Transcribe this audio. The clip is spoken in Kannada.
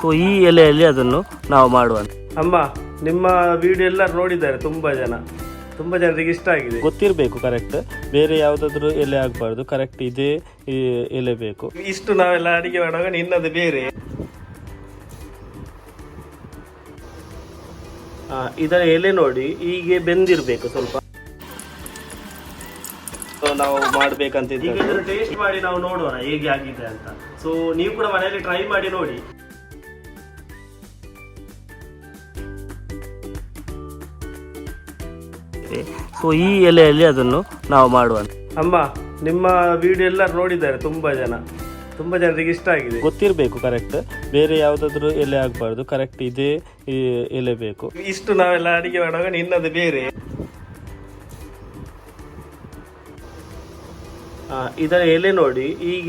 ಸೊ ಈ ಎಲೆಯಲ್ಲಿ ಅದನ್ನು ನಾವು ಮಾಡುವ. ಅಮ್ಮ, ನಿಮ್ಮ ವಿಡಿಯೋ ಎಲ್ಲರೂ ನೋಡಿದ್ದಾರೆ, ತುಂಬ ಜನರಿಗೆ ಇಷ್ಟ ಆಗಿದೆ. ಗೊತ್ತಿರಬೇಕು ಕರೆಕ್ಟ್, ಬೇರೆ ಯಾವುದಾದ್ರೂ ಎಲೆ ಆಗಬಾರ್ದು, ಕರೆಕ್ಟ್ ಇದೇ ಎಲೆ ಬೇಕು. ಇಷ್ಟು ನಾವೆಲ್ಲ ಅಡಿಗೆ ಮಾಡುವಾಗ ನಿನ್ನದು ಬೇರೆ. ಇದರ ಎಲೆ ನೋಡಿ ಹೀಗೆ ಬೆಂದಿರಬೇಕು ಸ್ವಲ್ಪ. ನಾವು ಮಾಡ್ಬೇಕಂತ ಟೇಸ್ಟ್ ಮಾಡಿ ನಾವು ನೋಡೋಣ ಹೇಗೆ ಆಗಿದೆ ಅಂತ. ಸೊ ನೀವು ಕೂಡ ಮನೆಯಲ್ಲಿ ಟ್ರೈ ಮಾಡಿ ನೋಡಿ. ಸೊ ಈ ಎಲೆಯಲ್ಲಿ ಅದನ್ನು ನಾವು ಮಾಡುವ. ಅಮ್ಮ, ನಿಮ್ಮ ವಿಡಿಯೋ ಎಲ್ಲರೂ ನೋಡಿದ್ದಾರೆ, ತುಂಬ ಜನರಿಗೆ ಇಷ್ಟ ಆಗಿದೆ. ಗೊತ್ತಿರಬೇಕು ಕರೆಕ್ಟ್, ಬೇರೆ ಯಾವುದಾದ್ರೂ ಎಲೆ ಆಗಬಾರ್ದು, ಕರೆಕ್ಟ್ ಇದೇ ಎಲೆ ಬೇಕು. ಇಷ್ಟು ನಾವೆಲ್ಲ ಅಡಿಗೆ ಮಾಡುವಾಗ ನಿನ್ನದು ಬೇರೆ. ಇದರ ಎಲೆ ನೋಡಿ ಹೀಗೆ